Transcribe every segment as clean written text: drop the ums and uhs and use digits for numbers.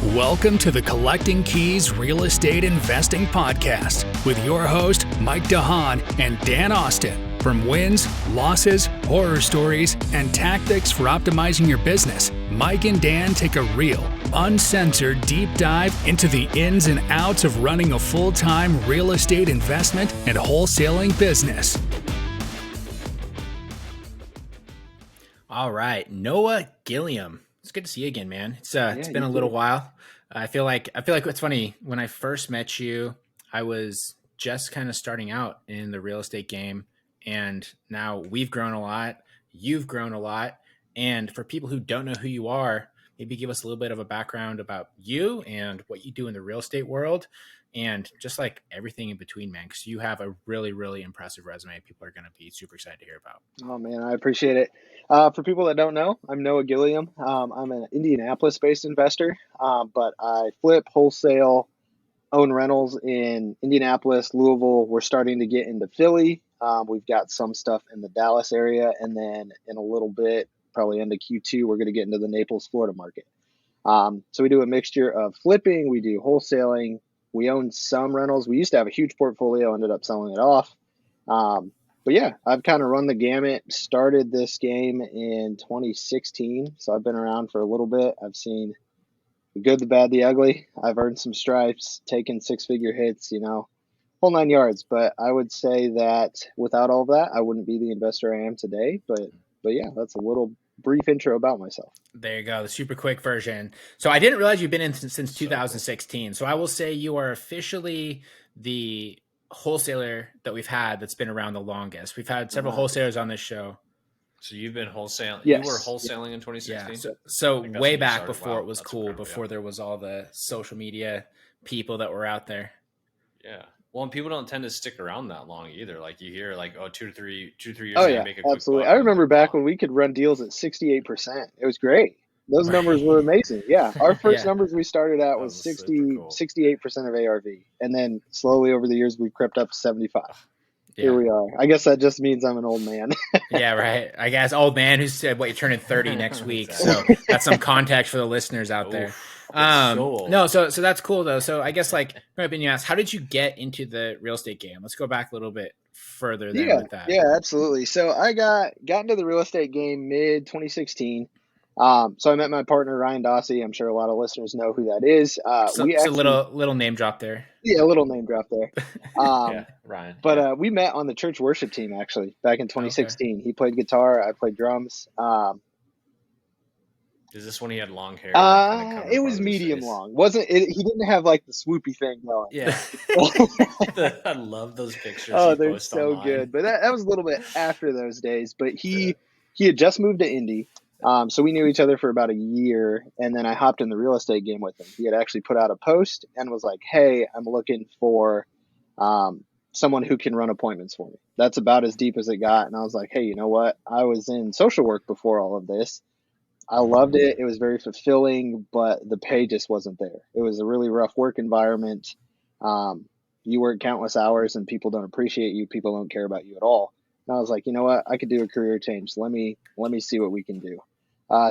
Welcome to the Collecting Keys Real Estate Investing Podcast with your host, Mike DeHaan and Dan Austin. From wins, losses, horror stories, and tactics for optimizing your business, Mike and Dan take a real, uncensored deep dive into the ins and outs of running a full-time real estate investment and wholesaling business. All right, Noah Gilliom. It's good to see you again, man. It's been a little while. I feel like it's funny. When I first met you, I was just kind of starting out in the real estate game, and now we've grown a lot. You've grown a lot, and for people who don't know who you are, maybe give us a little bit of a background about you and what you do in the real estate world, and just like everything in between, man. Because you have a really, really impressive resume. People are going to be super excited to hear about. Oh man, I appreciate it. For people that don't know, I'm Noah Gilliom. I'm an Indianapolis-based investor, but I flip, wholesale, own rentals in Indianapolis, Louisville. We're starting to get into Philly. We've got some stuff in the Dallas area, and then in a little bit, probably into Q2, we're going to get into the Naples, Florida market. So we do a mixture of flipping, we do wholesaling, we own some rentals. We used to have a huge portfolio, ended up selling it off. But yeah, I've kind of run the gamut, started this game in 2016. So I've been around for a little bit. I've seen the good, the bad, the ugly. I've earned some stripes, taken six-figure hits, whole nine yards. But I would say that without all of that, I wouldn't be the investor I am today. But yeah, that's a little brief intro about myself. There you go, the super quick version. So I didn't realize you've been in since 2016. So I will say you are officially the wholesaler that we've had that's been around the longest. We've had several wholesalers on this show. So you've been wholesaling. Yes. You were wholesaling in 2016. Yeah. So way back before it was cool, before there was all the social media people that were out there. Yeah. Well, and people don't tend to stick around that long either. Like you hear, like, 2 to 3 years. Oh yeah, make a absolutely. quick I remember back when we could run deals at 68%. It was great. Those numbers were amazing. Yeah. Our first numbers we started at was 68% of ARV. And then slowly over the years, we crept up to 75. Yeah. Here we are. I guess that just means I'm an old man. Yeah, right. I guess old man who said, you're turning 30 next week. So that's some context for the listeners out there. No, so that's cool though. So I guess growing up in US, how did you get into the real estate game? Let's go back a little bit further with that. Yeah, absolutely. So I got into the real estate game mid 2016. So I met my partner, Ryan Dossey. I'm sure a lot of listeners know who that is. So a little name drop there. Yeah, a little name drop there. Yeah, Ryan. But we met on the church worship team, actually, back in 2016. Okay. He played guitar. I played drums. Is this when he had long hair? It was medium long. He didn't have the swoopy thing going. Yeah. I love those pictures. Oh, they're so online. Good. But that was a little bit after those days. But he had just moved to Indy. So we knew each other for about a year, and then I hopped in the real estate game with him. He had actually put out a post and was like, "Hey, I'm looking for someone who can run appointments for me." That's about as deep as it got. And I was like, "Hey, you know what? I was in social work before all of this. I loved it. It was very fulfilling, but the pay just wasn't there. It was a really rough work environment. You work countless hours and people don't appreciate you. People don't care about you at all." And I was like, you know what? I could do a career change. Let me see what we can do.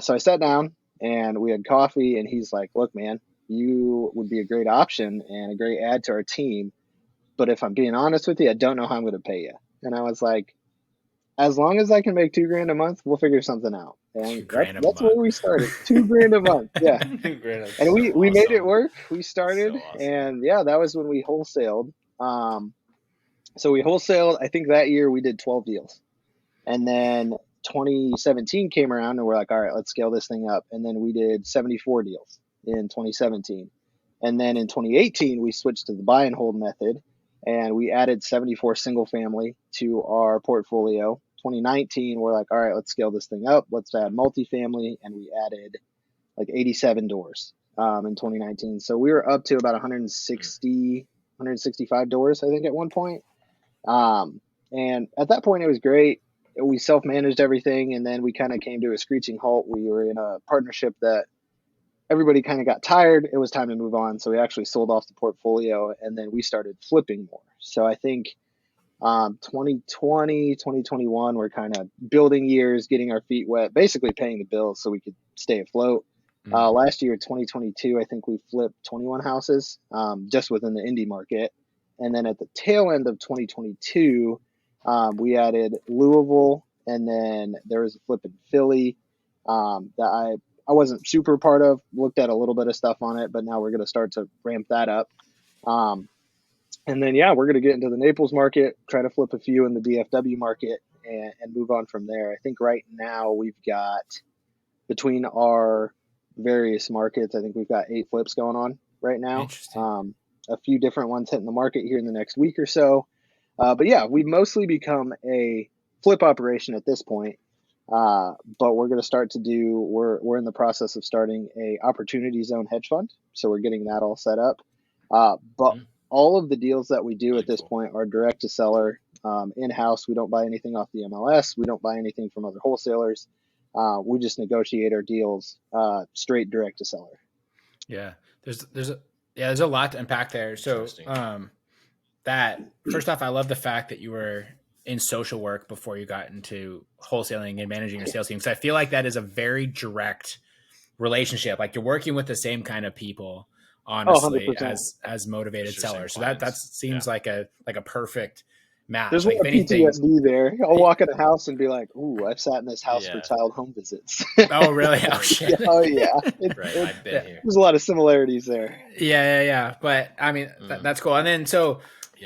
So I sat down and we had coffee, and he's like, "Look, man, you would be a great option and a great add to our team. But if I'm being honest with you, I don't know how I'm going to pay you." And I was like, "As long as I can make $2,000 a month, we'll figure something out." And that's where we started. $2,000 a month. Yeah. And we made it work. We started, so awesome. And yeah, that was when we wholesaled. So we wholesaled, I think that year we did 12 deals. And then 2017 came around and we're like, all right, let's scale this thing up. And then we did 74 deals in 2017. And then in 2018, we switched to the buy and hold method, and we added 74 single family to our portfolio. 2019, we're like, all right, let's scale this thing up. Let's add multifamily. And we added 87 doors in 2019. So we were up to about 165 doors, I think, at one point. And at that point, it was great. We self-managed everything, and then we kind of came to a screeching halt. We were in a partnership that everybody kind of got tired. It was time to move on. So we actually sold off the portfolio, and then we started flipping more. So I think 2020, 2021 were kind of building years, getting our feet wet, basically paying the bills so we could stay afloat. Last year, 2022, I think we flipped 21 houses just within the indie market. And then at the tail end of 2022, we added Louisville, and then there was a flip in Philly that I wasn't super part of, looked at a little bit of stuff on it, but now we're going to start to ramp that up. And then, we're going to get into the Naples market, try to flip a few in the DFW market and move on from there. I think right now we've got, between our various markets, I think we've got 8 flips going on right now. A few different ones hitting the market here in the next week or so. But we've mostly become a flip operation at this point. But we're going to start to do, we're in the process of starting a opportunity zone hedge fund. So we're getting that all set up. But all of the deals that we do at this point are direct to seller, in-house. We don't buy anything off the MLS. We don't buy anything from other wholesalers. We just negotiate our deals straight direct to seller. Yeah, there's a lot to unpack there. So that first off, I love the fact that you were in social work before you got into wholesaling and managing your sales team. So I feel like that is a very direct relationship. Like you're working with the same kind of people, honestly, as motivated sellers. So that seems like a perfect match. There's like a PTSD there. I'll walk in a house and be like, "Ooh, I've sat in this house for child home visits." Oh, really? Oh, shit. Oh, yeah. Right. I've been here. There's a lot of similarities there. Yeah. But I mean, that's cool. And then so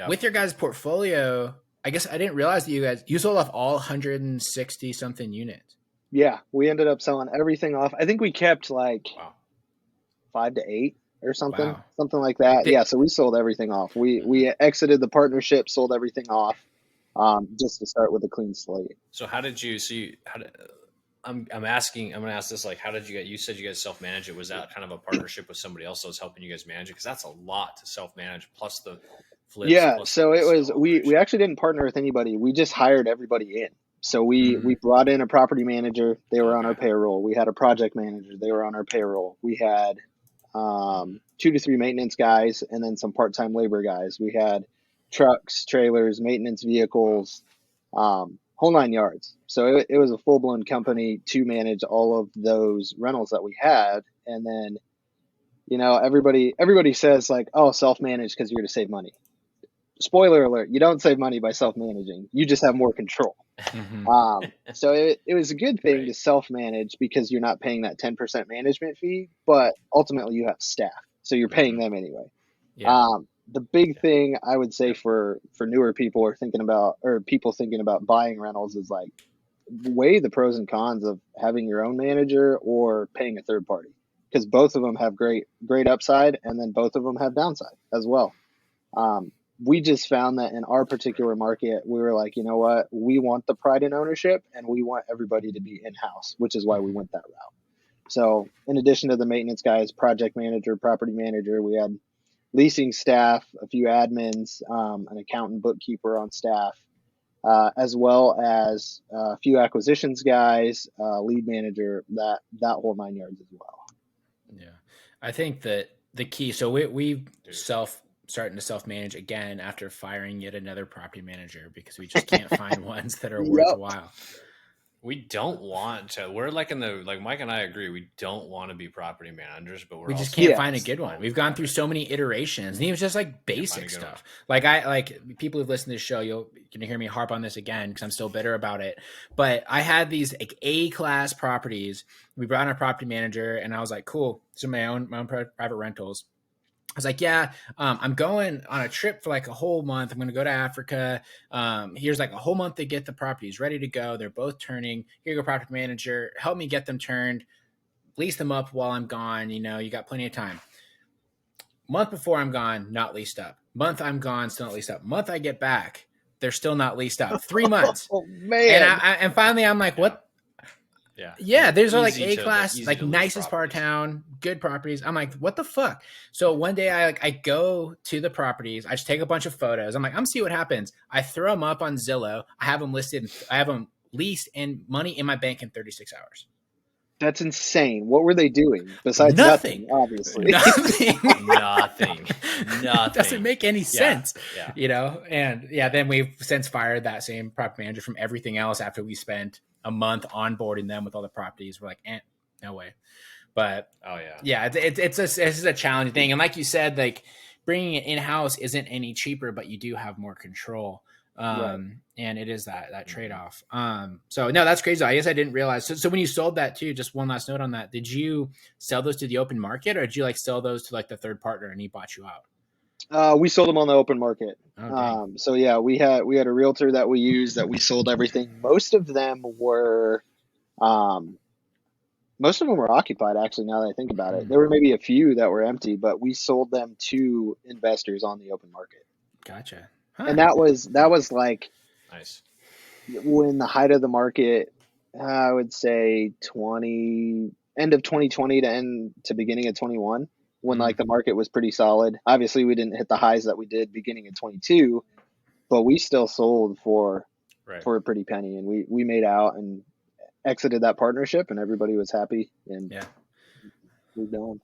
with your guys' portfolio, I guess I didn't realize that you sold off all 160 something units. Yeah, we ended up selling everything off. I think we kept 5 to 8 or something, something like that. So we sold everything off. We exited the partnership, sold everything off, just to start with a clean slate. So how did you? I'm going to ask this. Like, how did you said you guys self-manage it? Was that kind of a partnership with somebody else that was helping you guys manage it? Because that's a lot to self-manage, plus the flips. Yeah, so it was. We actually didn't partner with anybody. We just hired everybody in. So we brought in a property manager. They were on our payroll. We had a project manager. They were on our payroll. We had 2 to 3 maintenance guys, and then some part-time labor guys. We had trucks, trailers, maintenance vehicles, whole 9 yards. So it was a full-blown company to manage all of those rentals that we had. And then, everybody says like, oh, self-manage because you're to save money. Spoiler alert, you don't save money by self-managing. You just have more control. So it was a good thing to self-manage because you're not paying that 10% management fee, but ultimately you have staff. So you're paying them anyway. The big thing I would say for newer people people thinking about buying rentals is like weigh the pros and cons of having your own manager or paying a third party, because both of them have great upside, and then both of them have downside as well. We just found that in our particular market, we were like, you know what, we want the pride in ownership and we want everybody to be in-house, which is why we went that route. So in addition to the maintenance guys, project manager, property manager, we had leasing staff, a few admins, an accountant, bookkeeper on staff, as well as a few acquisitions guys, lead manager, that whole 9 yards as well. Yeah. I think that the key, so we starting to self-manage again after firing yet another property manager because we just can't find ones that are worthwhile. We don't want to. We're like Mike and I agree. We don't want to be property managers, but we just can't find a good one. We've gone through so many iterations, and it was just like basic stuff. Like people who've listened to this show, you're gonna hear me harp on this again because I'm still bitter about it. But I had these like A-class properties. We brought in a property manager, and I was like, cool. So my own private rentals. I was like, I'm going on a trip for like a whole month. I'm going to go to Africa. Here's like a whole month to get the properties ready to go. They're both turning. Here you go, property manager. Help me get them turned. Lease them up while I'm gone. You got plenty of time. Month before I'm gone, not leased up. Month I'm gone, still not leased up. Month I get back, they're still not leased up. 3 months. Oh, man. And finally I'm like, what? Yeah, there's like A-class, like nicest part of town, good properties. I'm like, what the fuck? So one day I go to the properties. I just take a bunch of photos. I'm like, I'm see what happens. I throw them up on Zillow. I have them listed. I have them leased and money in my bank in 36 hours. That's insane. What were they doing besides nothing obviously? Nothing. Doesn't make any sense, And then we've since fired that same property manager from everything else after we spent a month onboarding them with all the properties. We're like, no way. But it's a challenging thing. And like you said, like bringing it in-house isn't any cheaper, but you do have more control. And it is that trade-off. So no, that's crazy. I guess I didn't realize. So when you sold that too, just one last note on that, did you sell those to the open market, or did you like sell those to like the third partner and he bought you out? We sold them on the open market. Oh, so yeah, we had a realtor that we used that we sold everything. Most of them were occupied, actually, now that I think about it. There were maybe a few that were empty, but we sold them to investors on the open market. Gotcha. Huh. And that was like nice when the height of the market, I would say end of 2020 to beginning of 21, when like the market was pretty solid. Obviously, we didn't hit the highs that we did beginning of 22, but we still sold for a pretty penny, and we made out and exited that partnership, and everybody was happy. And moved on.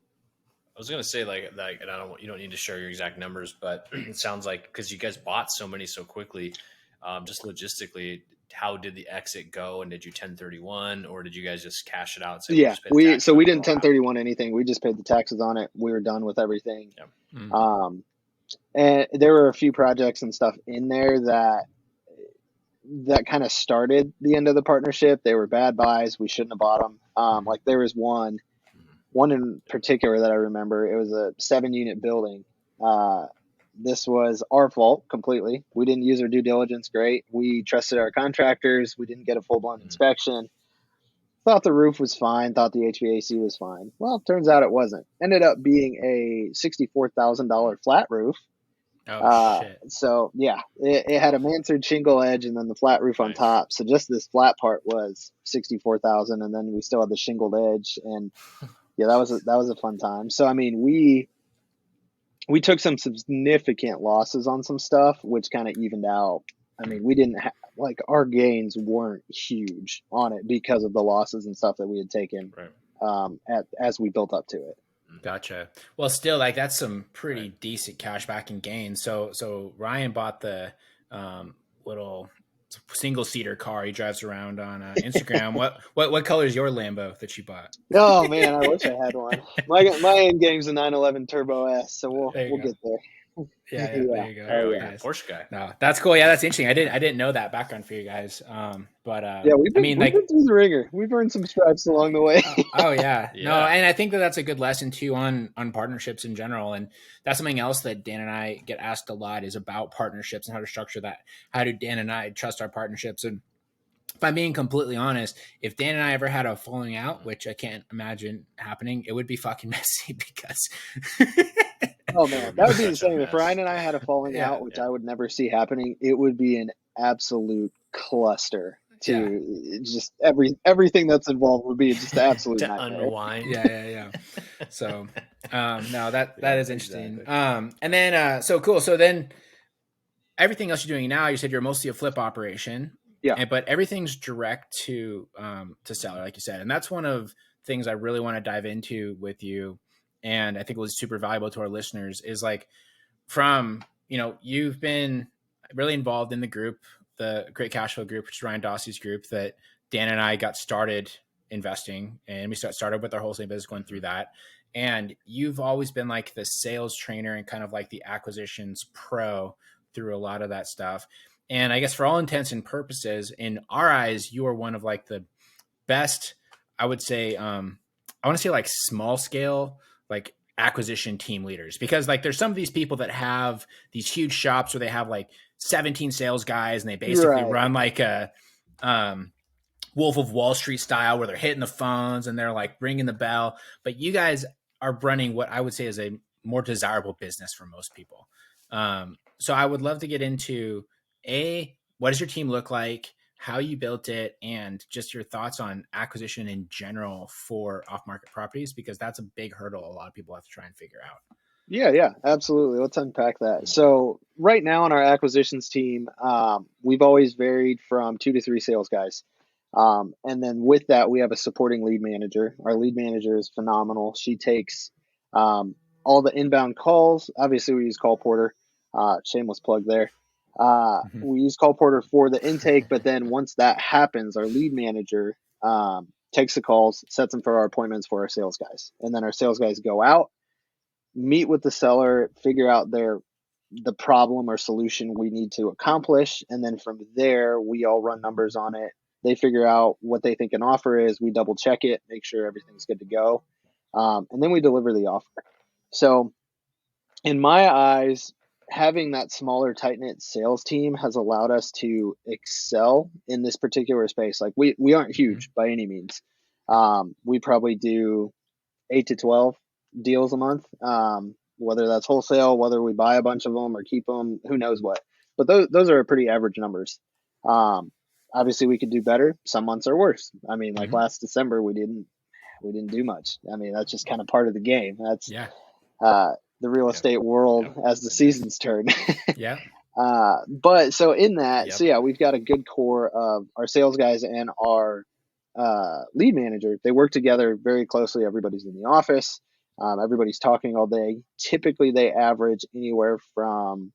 I was gonna say like, and you don't need to share your exact numbers, but it sounds like because you guys bought so many so quickly, just logistically, how did the exit go? And did you 1031 or did you guys just cash it out? And say, we didn't 1031 anything. We just paid the taxes on it. We were done with everything. Yeah. And there were a few projects and stuff in there that kind of started the end of the partnership. They were bad buys. We shouldn't have bought them. Like there was one in particular that I remember. It was a 7-unit building. This was our fault completely. We didn't use our due diligence great. We trusted our contractors. We didn't get a full-blown inspection. Thought the roof was fine. Thought the HVAC was fine. Well, turns out it wasn't. Ended up being a $64,000 flat roof. Oh, shit. So yeah, it had a mansard shingle edge and then the flat roof on top. So just this flat part was $64,000, and then we still had the shingled edge. And yeah, that was a fun time. So I mean, we took some significant losses on some stuff, which kind of evened out. I mean, we didn't like our gains weren't huge on it because of the losses and stuff that we had taken as we built up to it. Gotcha. Well, still, like that's some pretty decent cash back and gains. So Ryan bought the little single-seater car he drives around on Instagram. What color is your Lambo that you bought? Oh man, I wish I had one. My end game's a 911 Turbo S, so we'll get there. Yeah, there you go. Oh, yeah. Porsche guy. No, that's cool. Yeah, that's interesting. I didn't know that background for you guys. But we've been through the ringer. We've earned some stripes along the way. Oh yeah. No, and I think that's a good lesson too on partnerships in general. And that's something else that Dan and I get asked a lot is about partnerships and how to structure that. How do Dan and I trust our partnerships? And if I'm being completely honest, if Dan and I ever had a falling out, which I can't imagine happening, it would be fucking messy because oh man, that would be insane. If Ryan and I had a falling out, which I would never see happening, it would be an absolute cluster to just everything that's involved would be just absolute to nightmare. Unwind. Yeah. So, no, that is interesting. Exactly. And then, so cool. So then everything else you're doing now, you said you're mostly a flip operation. Yeah. But everything's direct to seller, like you said. And that's one of things I really want to dive into with you. And I think it was super valuable to our listeners is like from, you've been really involved in the group, the Great Cash Flow group, which is Ryan Dossey's group that Dan and I got started investing, and we started with our wholesaling business going through that. And you've always been like the sales trainer and kind of like the acquisitions pro through a lot of that stuff. And I guess for all intents and purposes, in our eyes, you are one of like the best, I would say, I want to say like small scale, like acquisition team leaders, because like there's some of these people that have these huge shops where they have like 17 sales guys and they basically run like a Wolf of Wall Street style where they're hitting the phones and they're like ringing the bell. But you guys are running what I would say is a more desirable business for most people. So I would love to get into what does your team look like, how you built it, and just your thoughts on acquisition in general for off-market properties, because that's a big hurdle a lot of people have to try and figure out. Yeah, absolutely. Let's unpack that. So right now on our acquisitions team, we've always varied from 2 to 3 sales guys. And then with that, we have a supporting lead manager. Our lead manager is phenomenal. She takes all the inbound calls. Obviously, we use Call Porter. Shameless plug there. We use Call Porter for the intake, but then once that happens, our lead manager takes the calls, sets them for our appointments for our sales guys. And then our sales guys go out, meet with the seller, figure out the problem or solution we need to accomplish. And then from there, we all run numbers on it. They figure out what they think an offer is. We double check it, make sure everything's good to go. And then we deliver the offer. So in my eyes, having that smaller, tight-knit sales team has allowed us to excel in this particular space. Like we aren't huge by any means. We probably do 8 to 12 deals a month, whether that's wholesale, whether we buy a bunch of them or keep them, who knows what. But those are pretty average numbers. Obviously, we could do better. Some months are worse. I mean, like last December, we didn't do much. I mean, that's just kind of part of the game. That's the real estate world as the seasons turn. But so in that, so yeah, we've got a good core of our sales guys and our lead manager. They work together very closely. Everybody's in the office. Everybody's talking all day. Typically, they average anywhere from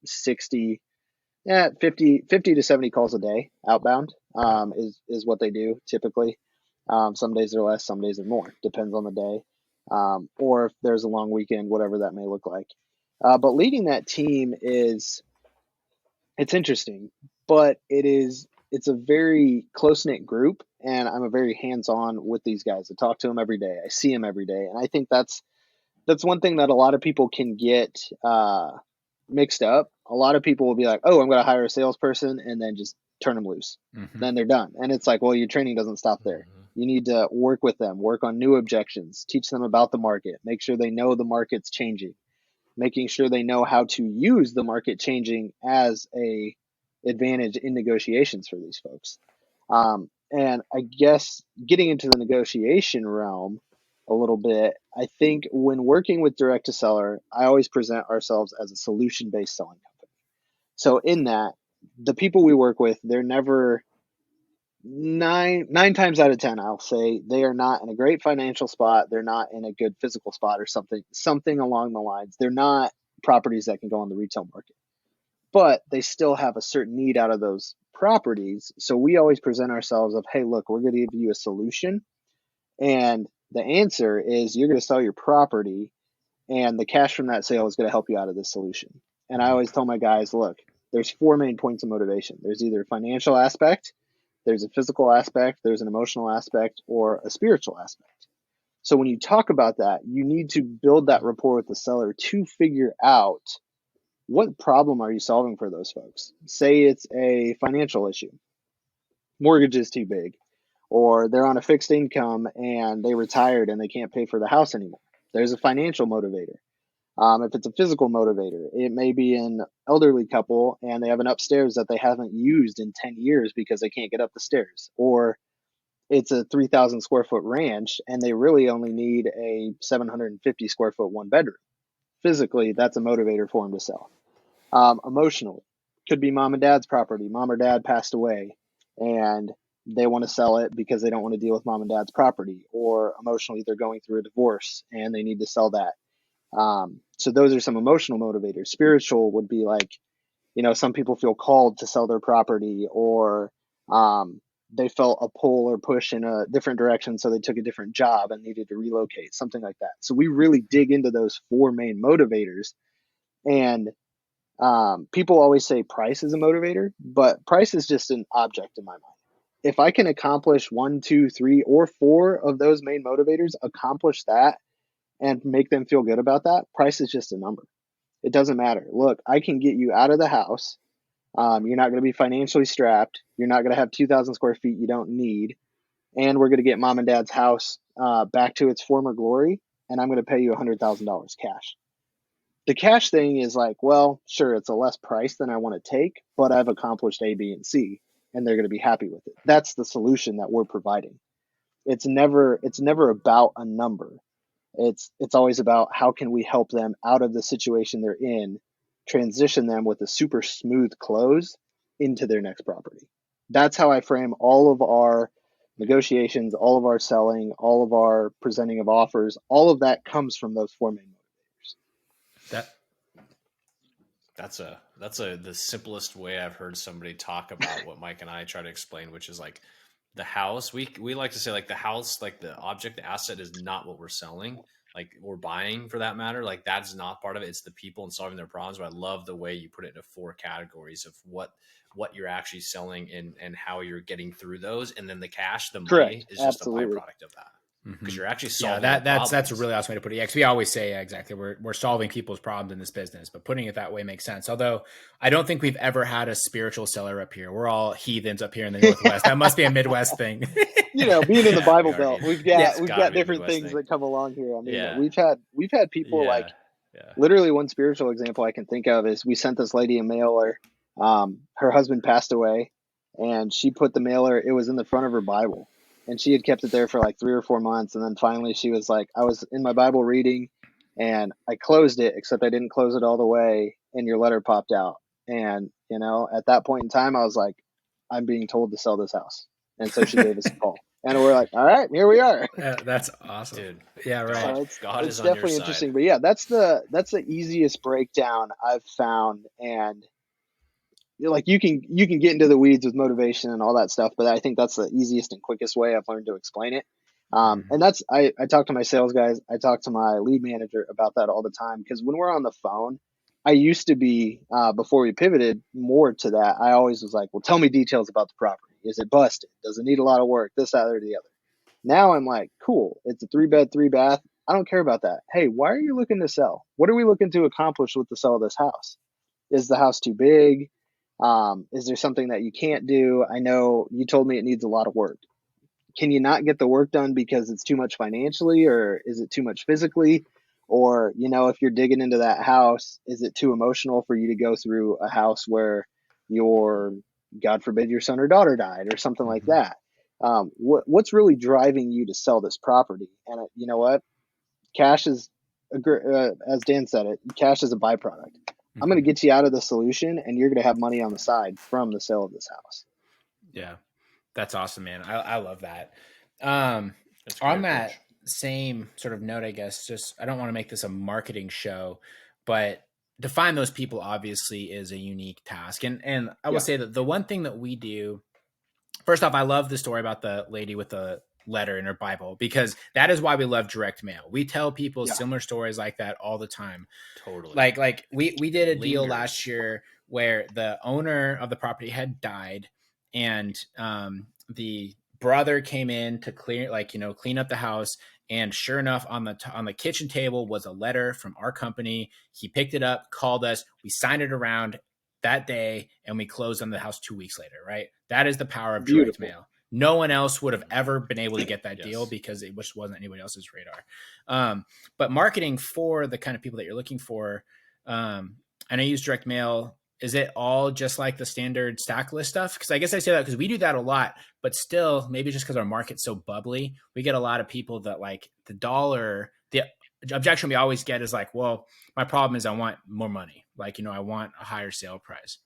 50 to 70 calls a day outbound is what they do typically. Some days are less, some days are more. Depends on the day. Or if there's a long weekend, whatever that may look like. But leading that team it's interesting, but it's a very close-knit group, and I'm a very hands-on with these guys. I talk to them every day. I see them every day, and I think that's one thing that a lot of people can get mixed up. A lot of people will be like, oh, I'm going to hire a salesperson and then just turn them loose. Then they're done. And it's like, well, your training doesn't stop there. You need to work with them, work on new objections, teach them about the market, make sure they know the market's changing, making sure they know how to use the market changing as a advantage in negotiations for these folks. And I guess getting into the negotiation realm a little bit, I think when working with direct to seller, I always present ourselves as a solution-based selling company. So in that, the people we work with, they're never nine times out of 10, I'll say they are not in a great financial spot. They're not in a good physical spot or something along the lines. They're not properties that can go on the retail market, but they still have a certain need out of those properties. So we always present ourselves of, hey, look, we're going to give you a solution. And the answer is you're going to sell your property and the cash from that sale is going to help you out of this solution. And I always tell my guys, look, there's 4 main points of motivation. There's either a financial aspect, there's a physical aspect, there's an emotional aspect, or a spiritual aspect. So when you talk about that, you need to build that rapport with the seller to figure out what problem are you solving for those folks. Say it's a financial issue. Mortgage is too big, or they're on a fixed income and they retired and they can't pay for the house anymore. There's a financial motivator. If it's a physical motivator, it may be an elderly couple and they have an upstairs that they haven't used in 10 years because they can't get up the stairs. Or it's a 3,000 square foot ranch and they really only need a 750 square foot 1 bedroom. Physically, that's a motivator for them to sell. Emotionally, could be mom and dad's property. Mom or dad passed away and they want to sell it because they don't want to deal with mom and dad's property. Or emotionally, they're going through a divorce and they need to sell that. So those are some emotional motivators. Spiritual would be like, some people feel called to sell their property, or they felt a pull or push in a different direction, so they took a different job and needed to relocate, something like that. So we really dig into those 4 main motivators. And people always say price is a motivator, but price is just an object in my mind. If I can accomplish 1, 2, 3, or 4 of those main motivators, accomplish that, and make them feel good about that, price is just a number. It doesn't matter. Look, I can get you out of the house. You're not going to be financially strapped. You're not going to have 2,000 square feet you don't need. And we're going to get mom and dad's house back to its former glory. And I'm going to pay you $100,000 cash. The cash thing is like, well, sure, it's a less price than I want to take, but I've accomplished A, B, and C, and they're going to be happy with it. That's the solution that we're providing. It's never about a number. It's always about how can we help them out of the situation they're in, transition them with a super smooth close into their next property. That's how I frame all of our negotiations, all of our selling, all of our presenting of offers. All of that comes from those 4 main motivators. That's the simplest way I've heard somebody talk about what Mike and I try to explain, which is like the house, we like to say like the house, like the object, the asset is not what we're selling, like we're buying for that matter. Like that's not part of it. It's the people and solving their problems. But I love the way you put it into 4 categories of what you're actually selling and how you're getting through those. And then the cash, the money Correct. is just a Absolutely. byproduct of that. Because you're actually Yeah, solving that's a really awesome way to put it. Yeah, because we always say, yeah, exactly, we're solving people's problems in this business, but putting it that way makes sense. Although I don't think we've ever had a spiritual seller up here. We're all heathens up here in the Northwest. That must be a Midwest thing. You know, being in the Bible Belt, we've got be different things that come along here. I mean, Yeah. we've had people like literally one spiritual example I can think of is we sent this lady a mailer. Her husband passed away, and she put the mailer. It was in the front of her Bible. And she had kept it there for like 3 or 4 months. And then finally she was like, I was in my Bible reading and I closed it, except I didn't close it all the way. And your letter popped out. And, you know, at that point in time, I was like, I'm being told to sell this house. And so she gave us a call. And we're like, all right, here we are. That's awesome. Dude. Yeah, right. God it's is on your definitely side. interesting. But yeah, that's the easiest breakdown I've found. And like you can get into the weeds with motivation and all that stuff, but I think that's the easiest and quickest way I've learned to explain it. And that's I talk to my sales guys, I talk to my lead manager about that all the time, because when we're on the phone, I used to be before we pivoted more to that. I always was like, well, tell me details about the property. Is it busted? Does it need a lot of work? This, that, or the other. Now I'm like, cool. It's a 3-bed, 3-bath. I don't care about that. Hey, why are you looking to sell? What are we looking to accomplish with the sale of this house? Is the house too big? Is there something that you can't do? I know you told me it needs a lot of work. Can you not get the work done because it's too much financially, or is it too much physically? Or, you know, if you're digging into that house, is it too emotional for you to go through a house where your, God forbid, your son or daughter died or something like that? What's really driving you to sell this property? And you know what? Cash is, as Dan said it, cash is a byproduct. I'm going to get you out of the solution, and you're going to have money on the side from the sale of this house. Yeah, that's awesome, man. I love that. On that same sort of note, I guess, just I don't want to make this a marketing show, but to find those people obviously is a unique task. And I will say that the one thing that we do, first off, I love the story about the lady with the letter in her Bible, because that is why we love direct mail. We tell people similar stories like that all the time. Totally. Like we did a deal last year where the owner of the property had died, and the brother came in to clean up the house. And sure enough, on the kitchen table was a letter from our company. He picked it up, called us, we signed it around that day, and we closed on the house 2 weeks later, right? That is the power of direct mail. No one else would have ever been able to get that deal because it just wasn't anybody else's radar. But marketing for the kind of people that you're looking for, and I use direct mail. Is it all just like the standard stack list stuff? Because I guess I say that because we do that a lot, but still, maybe just because our market's so bubbly, we get a lot of people that like the objection we always get is like, well, my problem is I want more money. Like, I want a higher sale price.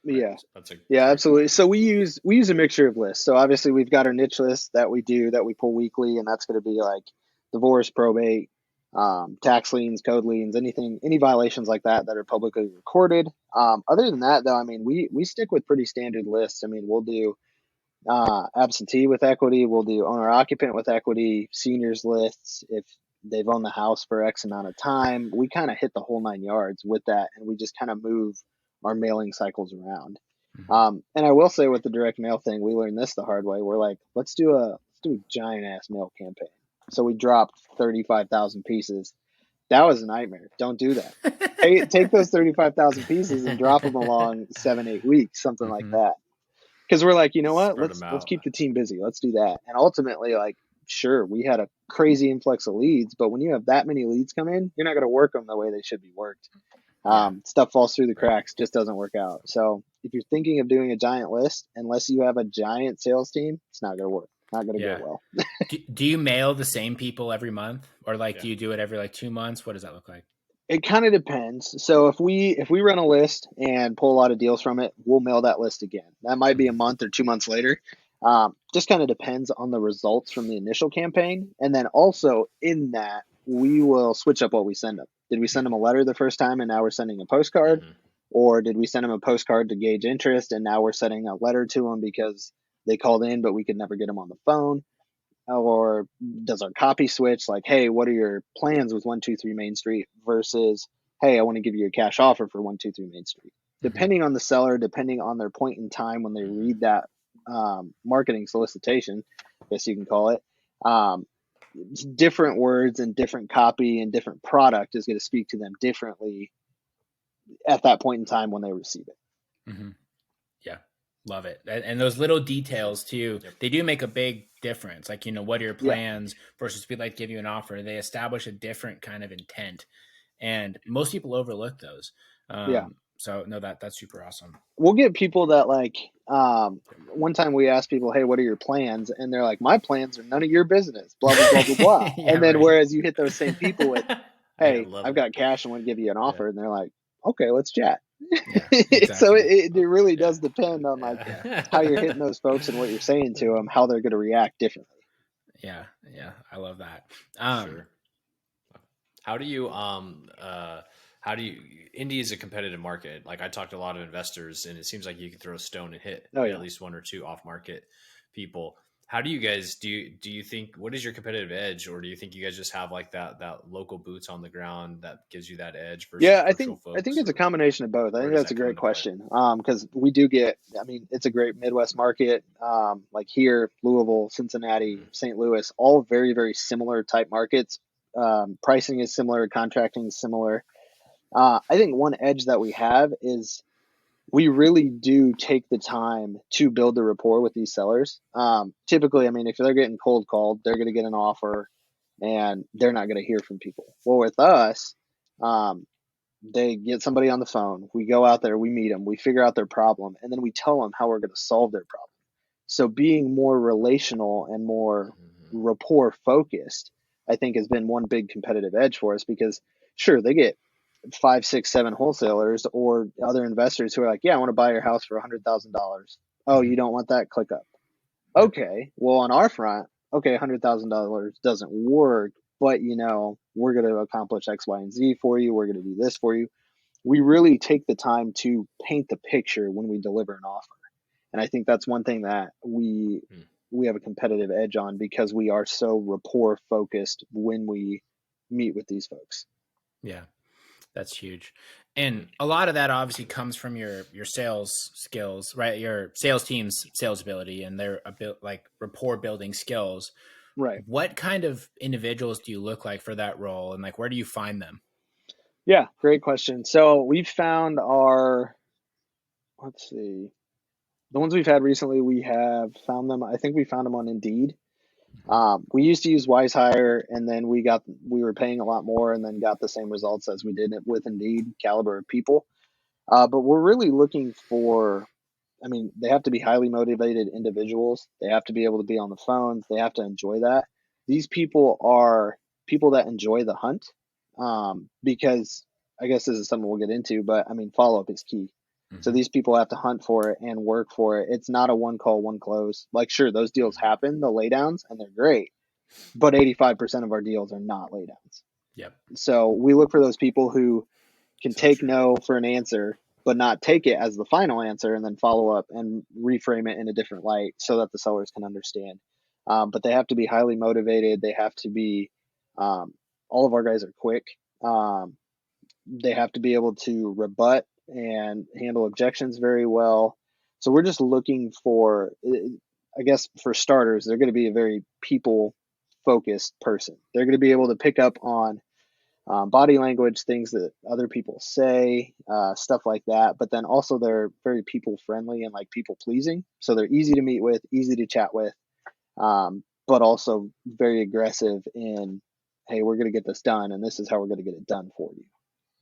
Yeah, absolutely. So we use a mixture of lists. So obviously we've got our niche list that we pull weekly, and that's going to be like divorce, probate, tax liens, code liens, any violations like that are publicly recorded. Other than that, though, I mean, we stick with pretty standard lists. I mean, we'll do absentee with equity, we'll do owner occupant with equity, seniors lists if they've owned the house for X amount of time. We kind of hit the whole 9 yards with that, and we just kind of move our mailing cycles around. And I will say with the direct mail thing, we learned this the hard way. We're like, let's do a giant ass mail campaign. So we dropped 35,000 pieces. That was a nightmare. Don't do that. Take those 35,000 pieces and drop them along 7-8 weeks, something like that. Because we're like, you know what? Let's keep the team busy. Let's do that. And ultimately, like, sure, we had a crazy influx of leads, but when you have that many leads come in, you're not going to work them the way they should be worked. Stuff falls through the cracks, just doesn't work out. So if you're thinking of doing a giant list, unless you have a giant sales team, it's not going to work. Not going to go well. Do you mail the same people every month, or do you do it every 2 months? What does that look like? It kind of depends. So if we run a list and pull a lot of deals from it, we'll mail that list again. That might be a month or 2 months later. Just kind of depends on the results from the initial campaign. And then also in that, we will switch up what we send them. Did we send them a letter the first time and now we're sending a postcard? Or did we send them a postcard to gauge interest and now we're sending a letter to them because they called in, but we could never get them on the phone. Or does our copy switch? Like, hey, what are your plans with 123 Main Street versus, hey, I want to give you a cash offer for 123 Main Street. Depending on the seller, depending on their point in time when they read that marketing solicitation, I guess you can call it, different words and different copy and different product is going to speak to them differently at that point in time when they receive it. Mm-hmm. Yeah. Love it. And those little details too, they do make a big difference. Like, what are your plans versus people like give you an offer? They establish a different kind of intent, and most people overlook those. So no, that's super awesome. We'll get people that like, one time we asked people, hey, what are your plans? And they're like, my plans are none of your business, blah, blah, blah, blah, blah. And then whereas you hit those same people with, hey, I've got cash and want to give you an offer. And they're like, okay, let's chat. Exactly. So it really does depend on like how you're hitting those folks and what you're saying to them, how they're going to react differently. Yeah. I love that. Sure. How do you, Indy is a competitive market. Like I talked to a lot of investors and it seems like you can throw a stone and hit at least one or two off market people. How do you guys, do you think, what is your competitive edge? Or do you think you guys just have like that local boots on the ground that gives you that edge versus I think it's a combination of both. I think that's a great question. Cause we do get, it's a great Midwest market. Like here, Louisville, Cincinnati, St. Louis, all very, very similar type markets. Pricing is similar, contracting is similar. I think one edge that we have is we really do take the time to build the rapport with these sellers. Typically, if they're getting cold called, they're going to get an offer and they're not going to hear from people. Well, with us, they get somebody on the phone. We go out there, we meet them, we figure out their problem, and then we tell them how we're going to solve their problem. So being more relational and more rapport focused, I think has been one big competitive edge for us because sure, they get 5, 6, 7 wholesalers or other investors who are like, yeah, I want to buy your house for $100,000. Oh, you don't want that? Click up. Okay. Well, on our front, okay, $100,000 doesn't work, but we're going to accomplish X, Y, and Z for you. We're going to do this for you. We really take the time to paint the picture when we deliver an offer. And I think that's one thing that we have a competitive edge on because we are so rapport focused when we meet with these folks. Yeah. That's huge. And a lot of that obviously comes from your sales skills, right? Your sales team's sales ability and their like rapport building skills. Right. What kind of individuals do you look like for that role? And like, where do you find them? Yeah, great question. So we've found the ones we've had recently, we have found them. I think we found them on Indeed. We used to use Wise Hire, and then we were paying a lot more and then got the same results as we did it with Indeed, caliber of people. But we're really looking for, they have to be highly motivated individuals. They have to be able to be on the phones. They have to enjoy that. These people are people that enjoy the hunt, because I guess this is something we'll get into, but follow-up is key. So these people have to hunt for it and work for it. It's not a one call, one close. Like, sure, those deals happen, the laydowns, and they're great, but 85% of our deals are not laydowns. Yep. So we look for those people who can take no for an answer, but not take it as the final answer and then follow up and reframe it in a different light so that the sellers can understand. But they have to be highly motivated. They have to be, all of our guys are quick. They have to be able to rebut and handle objections very well. So we're just looking for, I guess for starters, they're going to be a very people focused person. They're going to be able to pick up on body language, things that other people say, stuff like that. But then also they're very people friendly and like people pleasing. So they're easy to meet with, easy to chat with, but also very aggressive in, hey, we're going to get this done. And this is how we're going to get it done for you.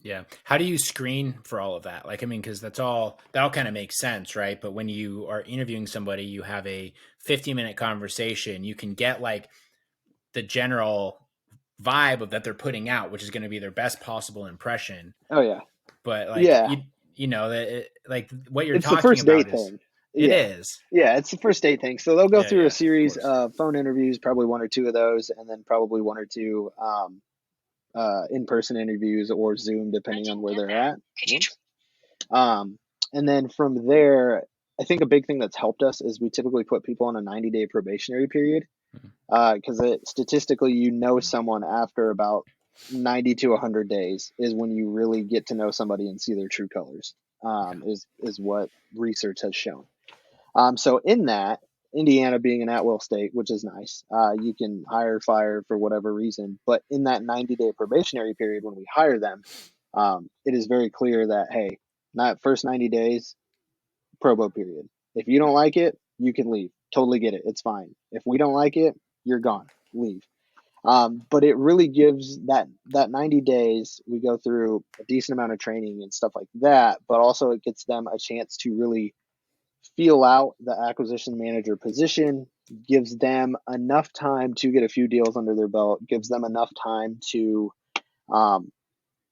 Yeah. How do you screen for all of that? Like, because that all kind of makes sense, right? But when you are interviewing somebody, you have a 15-minute conversation, you can get like the general vibe of that they're putting out, which is going to be their best possible impression. Oh yeah. But like, that like what you're talking about, it's the first date thing. It is. Yeah, it's the first date thing. So they'll go through a series of phone interviews, probably 1 or 2 of those, and then probably 1 or 2 in-person interviews or Zoom, depending on where they're at. And then from there, I think a big thing that's helped us is we typically put people on a 90-day probationary period, because statistically, someone after about 90 to 100 days is when you really get to know somebody and see their true colors, is what research has shown. So in that, Indiana being an at-will state, which is nice, you can hire, fire for whatever reason. But in that 90-day probationary period, when we hire them, it is very clear that, hey, not first 90 days, probo period. If you don't like it, you can leave. Totally get it. It's fine. If we don't like it, you're gone. Leave. But it really gives that 90 days, we go through a decent amount of training and stuff like that, but also it gets them a chance to really feel out the acquisition manager position, gives them enough time to get a few deals under their belt, gives them enough time to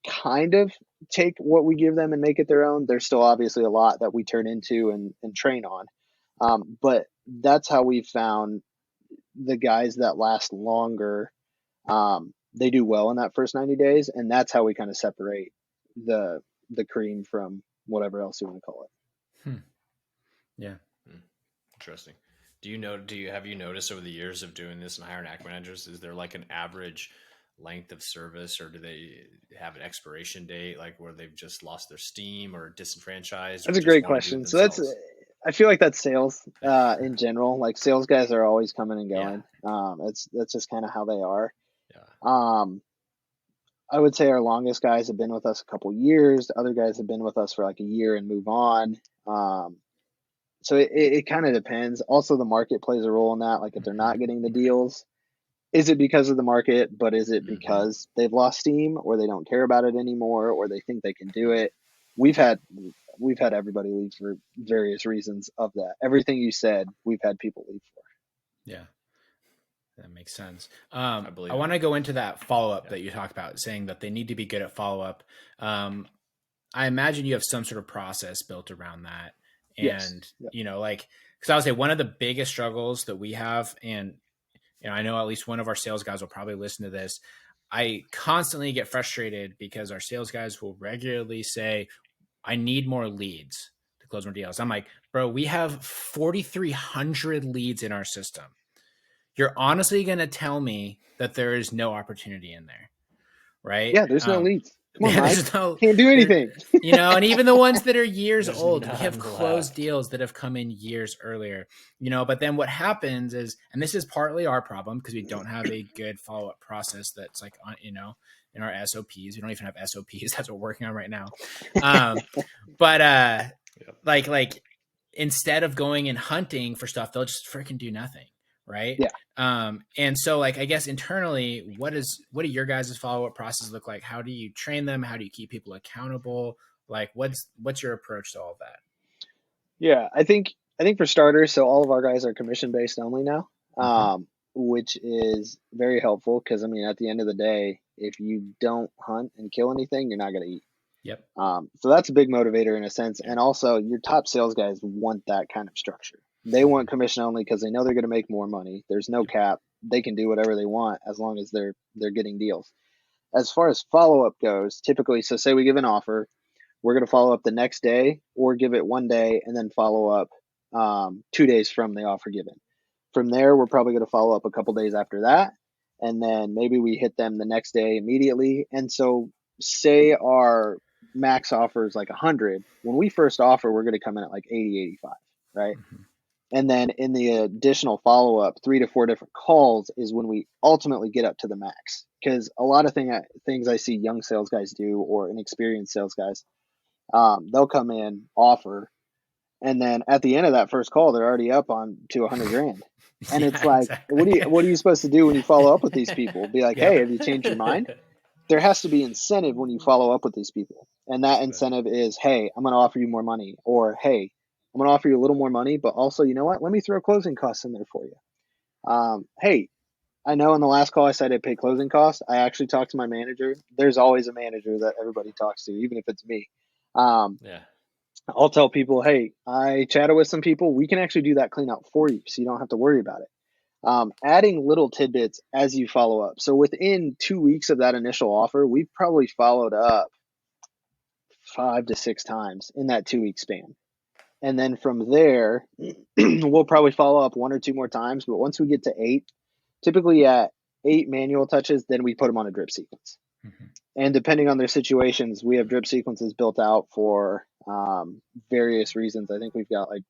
kind of take what we give them and make it their own. There's still obviously a lot that we turn into and train on. But that's how we found the guys that last longer. They do well in that first 90 days. And that's how we kind of separate the cream from whatever else you want to call it. Yeah. Interesting. Have you noticed over the years of doing this and hiring ac managers, is there like an average length of service, or do they have an expiration date, like where they've just lost their steam or disenfranchised? That's a great question. So I feel like that's sales in general. Like sales guys are always coming and going. That's just kind of how they are. Yeah. I would say our longest guys have been with us a couple years. The other guys have been with us for like a year and move on. So it kind of depends. Also, the market plays a role in that. Like if they're not getting the deals, is it because of the market, but is it because they've lost steam or they don't care about it anymore or they think they can do it? We've had everybody leave for various reasons of that. Everything you said, we've had people leave for. Yeah. That makes sense. I want to go into that follow-up that you talked about, saying that they need to be good at follow-up. I imagine you have some sort of process built around that. And, because I would say one of the biggest struggles that we have, and I know at least one of our sales guys will probably listen to this. I constantly get frustrated because our sales guys will regularly say, I need more leads to close more deals. I'm like, bro, we have 4,300 leads in our system. You're honestly going to tell me that there is no opportunity in there, right? Yeah, there's no leads. Come on, Mike. Can't do anything. And even the ones that are years old, we have closed deals that have come in years earlier, but then what happens is, and this is partly our problem because we don't have a good follow-up process that's like, in our SOPs. We don't even have SOPs. That's what we're working on right now. Like instead of going and hunting for stuff, they'll just freaking do nothing. Right. Yeah. And so like, I guess internally, what do your guys' follow-up process look like? How do you train them? How do you keep people accountable? Like what's your approach to all of that? Yeah, I think for starters, so all of our guys are commission based only now, which is very helpful because I mean, at the end of the day, if you don't hunt and kill anything, you're not going to eat. Yep. So that's a big motivator in a sense. And also your top sales guys want that kind of structure. They want commission only because they know they're going to make more money. There's no cap. They can do whatever they want as long as they're getting deals. As far as follow-up goes, typically, so say we give an offer, we're going to follow up the next day or give it one day and then follow up 2 days from the offer given. From there, we're probably going to follow up a couple days after that. And then maybe we hit them the next day immediately. And so say our max offer is like 100. When we first offer, we're going to come in at like 80, 85, right? And then in the additional follow-up, 3 to 4 different calls is when we ultimately get up to the max. Because a lot of things I see young sales guys do or inexperienced sales guys, they'll come in, offer, and then at the end of that first call, they're already up on to 100 grand. And it's like, exactly. What are you supposed to do when you follow up with these people? Be like, hey, have you changed your mind? There has to be incentive when you follow up with these people. And that incentive is, hey, I'm going to offer you more money, or hey, I'm going to offer you a little more money, but also, you know what? Let me throw closing costs in there for you. Hey, I know in the last call I said I'd pay closing costs. I actually talked to my manager. There's always a manager that everybody talks to, even if it's me. I'll tell people, hey, I chatted with some people. We can actually do that clean out for you, so you don't have to worry about it. Adding little tidbits as you follow up. So within 2 weeks of that initial offer, we've probably followed up 5 to 6 times in that 2 week span. And then from there, we'll probably follow up 1 or 2 more times. But once we get to 8, typically at 8 manual touches, then we put them on a drip sequence. Mm-hmm. And depending on their situations, we have drip sequences built out for various reasons. I think we've got like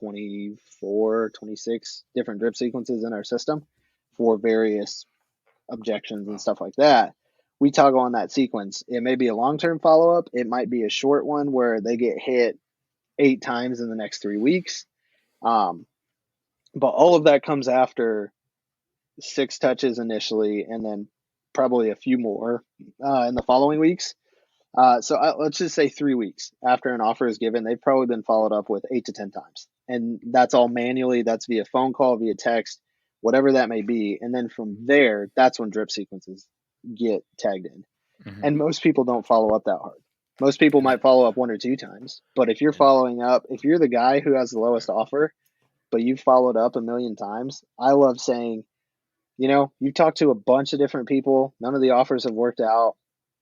24, 26 different drip sequences in our system for various objections and stuff like that. We toggle on that sequence. It may be a long-term follow-up. It might be a short one where they get hit 8 times in the next 3 weeks. But all of that comes after 6 touches initially, and then probably a few more in the following weeks. So let's just say 3 weeks after an offer is given, they've probably been followed up with 8 to 10 times. And that's all manually. That's via phone call, via text, whatever that may be. And then from there, that's when drip sequences get tagged in. Mm-hmm. And most people don't follow up that hard. Most people might follow up 1 or 2 times. But if you're following up, if you're the guy who has the lowest offer, but you've followed up 1,000,000 times, I love saying, you've talked to a bunch of different people. None of the offers have worked out.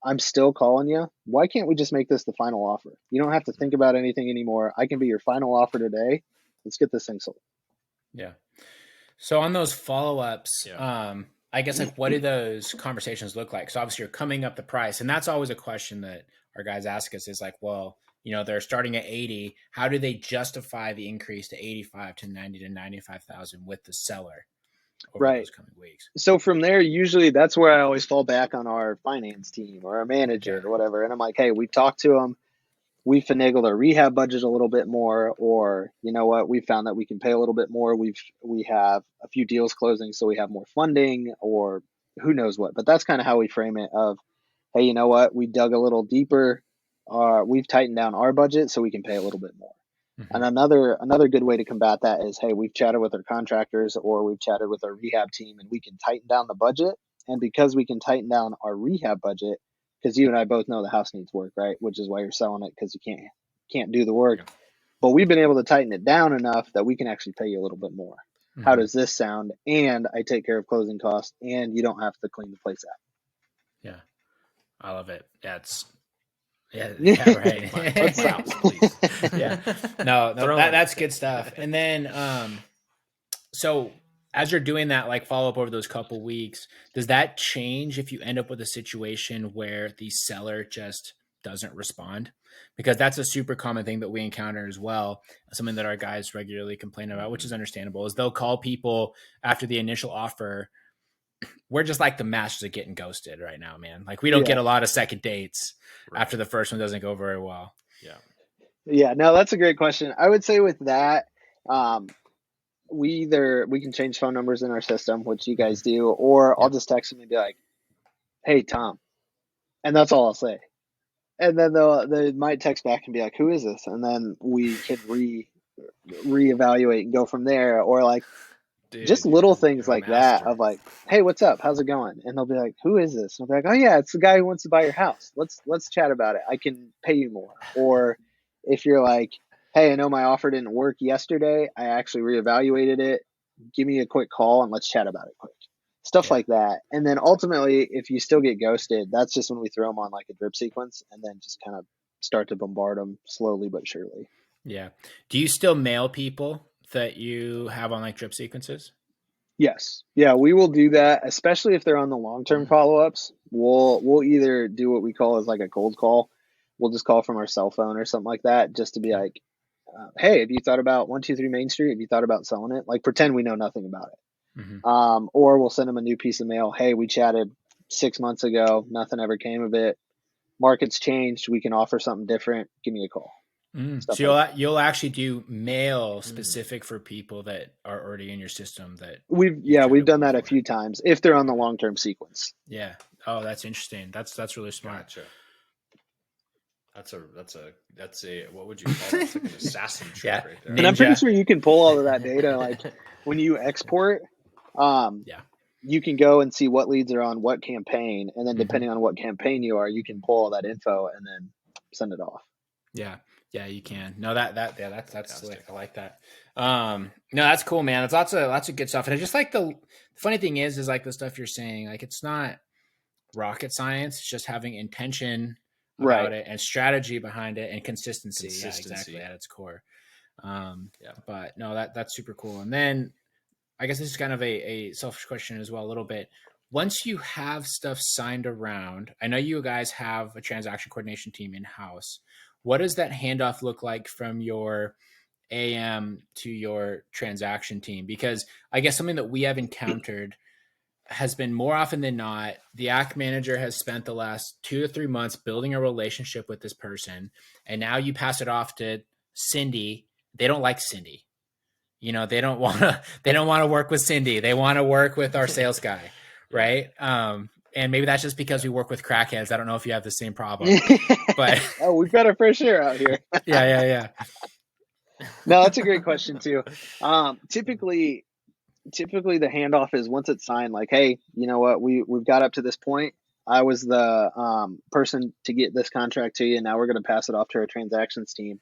I'm still calling you. Why can't we just make this the final offer? You don't have to think about anything anymore. I can be your final offer today. Let's get this thing sold. Yeah. So on those follow-ups, I guess what do those conversations look like? So obviously you're coming up the price, and that's always a question that our guys ask us is like, well, they're starting at 80. How do they justify the increase to 85 to 90 to 95,000 with the seller over those coming weeks? So from there, usually that's where I always fall back on our finance team or our manager or whatever. And I'm like, hey, we've talked to them. We finagled our rehab budget a little bit more, or you know what, we found that we can pay a little bit more. We have a few deals closing, so we have more funding, or who knows what. But that's kind of how we frame it of, hey, you know what, we dug a little deeper. We've tightened down our budget so we can pay a little bit more. Mm-hmm. And another good way to combat that is, hey, we've chatted with our contractors or we've chatted with our rehab team, and we can tighten down the budget. And because we can tighten down our rehab budget, because you and I both know the house needs work, right? Which is why you're selling it, because you can't do the work. Yeah. But we've been able to tighten it down enough that we can actually pay you a little bit more. Mm-hmm. How does this sound? And I take care of closing costs, and you don't have to clean the place out. Yeah, I love it. Yeah, right. Yeah, no, that's good stuff. And then, so as you're doing that, like follow up over those couple weeks, does that change if you end up with a situation where the seller just doesn't respond? Because that's a super common thing that we encounter as well. Something that our guys regularly complain about, which is understandable, is they'll call people after the initial offer. We're just like the masters of getting ghosted right now, man. Like we don't get a lot of second dates after the first one doesn't go very well. Yeah, no, that's a great question. I would say with that, we can change phone numbers in our system, which you guys do, or I'll just text them and be like, hey, Tom. And that's all I'll say. And then they might text back and be like, who is this? And then we can reevaluate and go from there. Or like, just little things like that of like, hey, what's up? How's it going? And they'll be like, who is this? And I'll be like, oh yeah, it's the guy who wants to buy your house. Let's chat about it. I can pay you more. Or if you're like, hey, I know my offer didn't work yesterday. I actually reevaluated it. Give me a quick call and let's chat about it quick. Stuff like that. And then ultimately, if you still get ghosted, that's just when we throw them on like a drip sequence and then just kind of start to bombard them slowly but surely. Yeah. Do you still mail people that you have on like drip sequences? Yes. Yeah, we will do that, especially if they're on the long-term follow-ups. We'll either do what we call as like a cold call. We'll just call from our cell phone or something like that, just to be like, hey, have you thought about 123 Main Street? Have you thought about selling it? Like pretend we know nothing about it. Mm-hmm. Or we'll send them a new piece of mail. Hey, we chatted 6 months ago. Nothing ever came of it. Market's changed. We can offer something different. Give me a call. So you'll actually do mail specific for people that are already in your system that we've done that a few times if they're on the long-term sequence. Yeah. Oh, that's interesting. That's really smart. Gotcha. That's a what would you call that? It's like an assassin trick right there. And I'm pretty sure you can pull all of that data. Like when you export, you can go and see what leads are on what campaign, and then depending on what campaign you are, you can pull all that info and then send it off. Yeah, you can. No, that's slick. I like that. No, that's cool, man. It's lots of good stuff. And I just like the funny thing is like the stuff you're saying, like it's not rocket science. It's just having intention about it and strategy behind it and consistency. Yeah, exactly at its core. But no, that's super cool. And then I guess this is kind of a selfish question as well, a little bit. Once you have stuff signed around, I know you guys have a transaction coordination team in-house. What does that handoff look like from your AM to your transaction team? Because I guess something that we have encountered has been more often than not, the act manager has spent the last 2 to 3 months building a relationship with this person. And now you pass it off to Cindy. They don't like Cindy. They don't want to work with Cindy. They want to work with our sales guy. Right. And maybe that's just because we work with crackheads. I don't know if you have the same problem, but oh, we've got our fair share out here. Yeah. No, that's a great question too. Typically the handoff is once it's signed, like, hey, you know what, we've got up to this point. I was the person to get this contract to you, and now we're going to pass it off to our transactions team.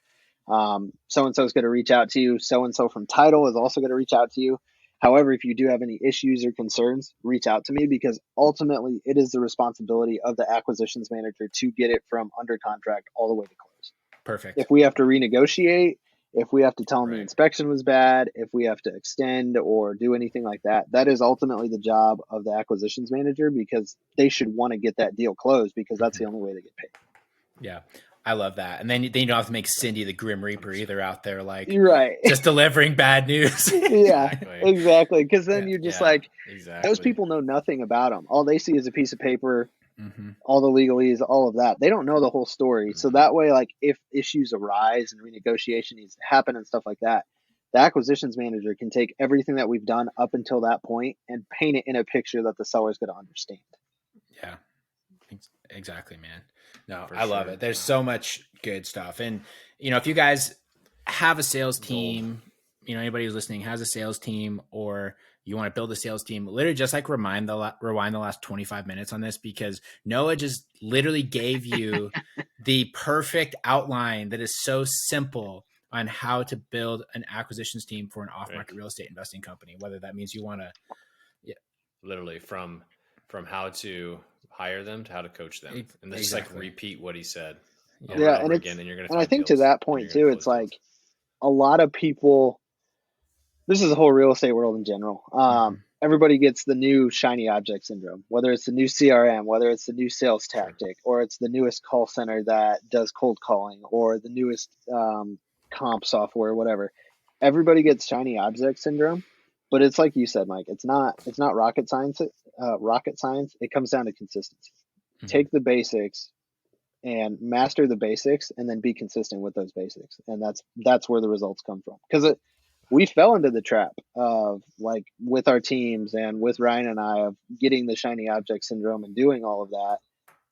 So-and-so is going to reach out to you. So-and-so from title is also going to reach out to you. However, if you do have any issues or concerns, reach out to me, because ultimately it is the responsibility of the acquisitions manager to get it from under contract all the way to close. Perfect. If we have to renegotiate, if we have to tell them the inspection was bad, if we have to extend or do anything like that, that is ultimately the job of the acquisitions manager, because they should want to get that deal closed, because that's the only way they get paid. Yeah. I love that. And then you don't have to make Cindy the Grim Reaper either out there, like right, just delivering bad news. Yeah, exactly. Because then you're just exactly. Those people know nothing about them. All they see is a piece of paper, all the legalese, all of that. They don't know the whole story. So that way, like, if issues arise and renegotiation needs to happen and stuff like that, the acquisitions manager can take everything that we've done up until that point and paint it in a picture that the seller's going to understand. Yeah, exactly, man. No, I love it. There's so much good stuff. And, if you guys have a sales team, anybody who's listening has a sales team, or you want to build a sales team, literally just like rewind the last 25 minutes on this, because Noah just literally gave you the perfect outline that is so simple on how to build an acquisitions team for an off-market real estate investing company, whether that means you want to literally from how to hire them to how to coach them, and just like repeat what he said over and over again, and you're going to. And I think to that point too, it's like a lot of people. This is the whole real estate world in general. Everybody gets the new shiny object syndrome, whether it's the new CRM, whether it's the new sales tactic, or it's the newest call center that does cold calling, or the newest comp software, whatever. Everybody gets shiny object syndrome. But it's like you said, Mike, it's not rocket science. It comes down to consistency. Take the basics and master the basics, and then be consistent with those basics. And that's where the results come from. Because we fell into the trap of, like, with our teams and with Ryan and I, of getting the shiny object syndrome and doing all of that.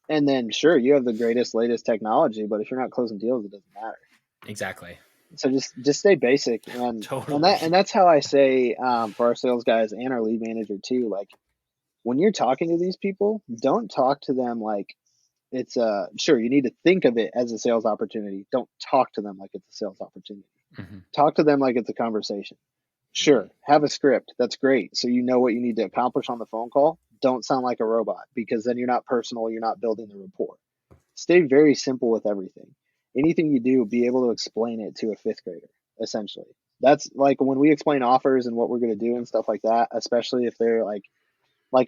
And then sure, you have the greatest, latest technology, but if you're not closing deals, it doesn't matter. Exactly. So just stay basic, and that's how I say for our sales guys and our lead manager too. Like, when you're talking to these people, don't talk to them like it's sure, you need to think of it as a sales opportunity. Don't talk to them like it's a sales opportunity. Talk to them like it's a conversation. Sure, have a script. That's great. So you know what you need to accomplish on the phone call. Don't sound like a robot, because then you're not personal. You're not building the rapport. Stay very simple with everything. Anything you do, be able to explain it to a fifth grader, essentially. That's like when we explain offers and what we're going to do and stuff like that, especially if they're like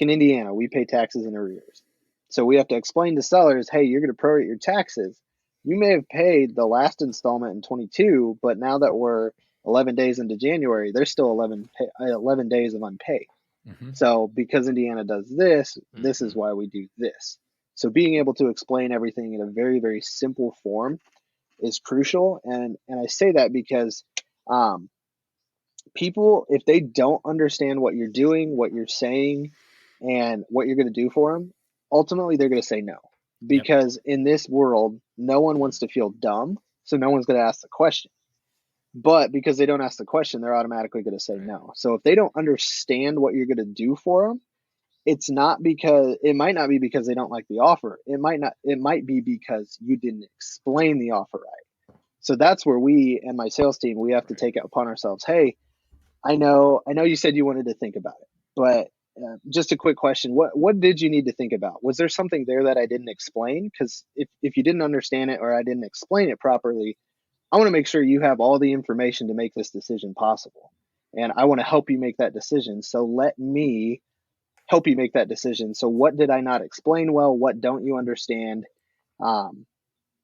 in Indiana, we pay taxes in arrears. So we have to explain to sellers, hey, you're going to prorate your taxes. You may have paid the last installment in 22, but now that we're 11 days into January, there's still 11 days of unpaid. So because Indiana does this, this is why we do this. So being able to explain everything in a very, very simple form is crucial. And I say that because people, if they don't understand what you're doing, what you're saying, and what you're going to do for them, ultimately they're going to say no. Because in this world, no one wants to feel dumb, so no one's going to ask the question. But because they don't ask the question, they're automatically going to say no. So if they don't understand what you're going to do for them, it might not be because they don't like the offer. It might be because you didn't explain the offer right. So that's where we and my sales team, we have to take it upon ourselves. Hey, I know you said you wanted to think about it, but just a quick question. What did you need to think about? Was there something there that I didn't explain? Because if you didn't understand it or I didn't explain it properly, I want to make sure you have all the information to make this decision possible. And I want to help you make that decision. So let me help you make that decision. So what did I not explain well? What don't you understand?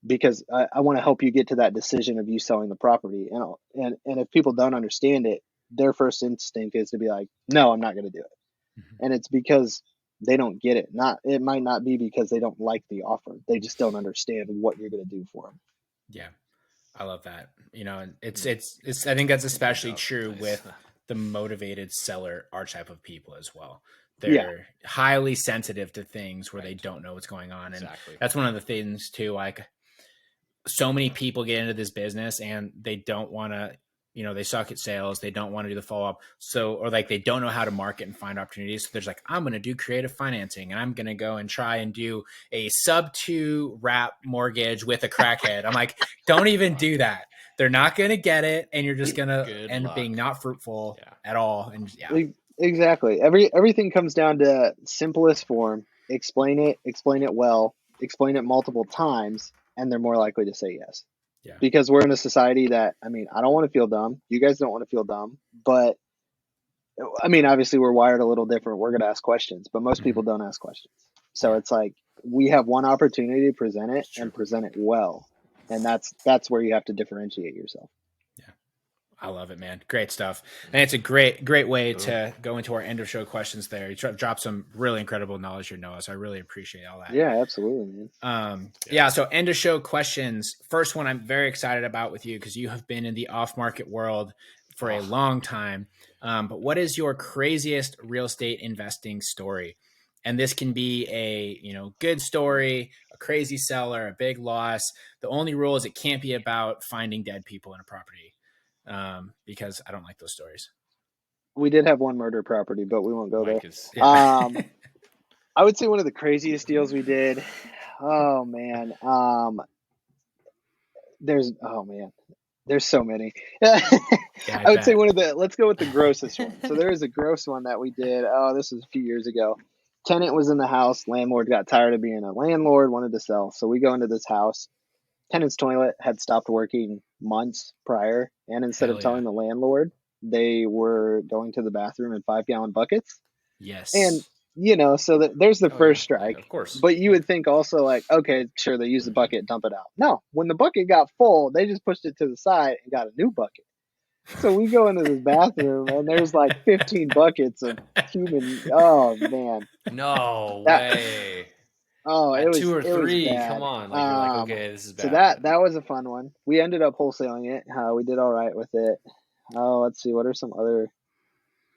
Because I want to help you get to that decision of you selling the property. And if people don't understand it, their first instinct is to be like, no, I'm not going to do it. Mm-hmm. And it's because they don't get it. It might not be because they don't like the offer. They just don't understand what you're going to do for them. Yeah. I love that. You know, it's I think that's especially true with the motivated seller archetype of people as well. They're highly sensitive to things where they don't know what's going on. And that's one of the things too, like so many people get into this business and they don't want to, you know, they suck at sales. They don't want to do the follow-up. So, or like they don't know how to market and find opportunities. So there's like, I'm going to do creative financing and I'm going to go and try and do a sub-2 wrap mortgage with a crackhead. I'm like, don't even do that. They're not going to get it. And you're just going to end up being not fruitful at all. And exactly. Everything comes down to simplest form. Explain it well, explain it multiple times, and they're more likely to say yes. Yeah. Because we're in a society that, I mean, I don't want to feel dumb. You guys don't want to feel dumb. But, I mean, obviously we're wired a little different. We're going to ask questions. But most people don't ask questions. So it's like we have one opportunity to present it and present it well. And that's where you have to differentiate yourself. I love it, man. Great stuff. And it's a great way to go into our end of show questions there. You dropped some really incredible knowledge here, Noah. So I really appreciate all that. Yeah, absolutely, man. So end of show questions. First one I'm very excited about with you because you have been in the off-market world for a long time. But what is your craziest real estate investing story? And this can be a, you know, good story, a crazy seller, a big loss. The only rule is it can't be about finding dead people in a property. Because I don't like those stories. We did have one murder property, but we won't go there. I would say one of the craziest deals we did. Oh man. There's so many. I would say let's go with the grossest one. So there is a gross one that we did. Oh, this was a few years ago. Tenant was in the house. Landlord got tired of being a landlord, wanted to sell. So we go into this house. Tenant's toilet had stopped working months prior, and instead of telling the landlord, they were going to the bathroom in 5-gallon buckets. Yes. And, you know, so there's the first strike. Of course. But you would think also like, okay, sure, they use the bucket, dump it out. No, when the bucket got full, they just pushed it to the side and got a new bucket. So we go into this bathroom, and there's like 15 buckets of human. Oh, man. No way. Oh, it was 2 or 3. Come on, like you're like, okay, this is bad. So that was a fun one. We ended up wholesaling it. We did all right with it. Oh, let's see, what are some other?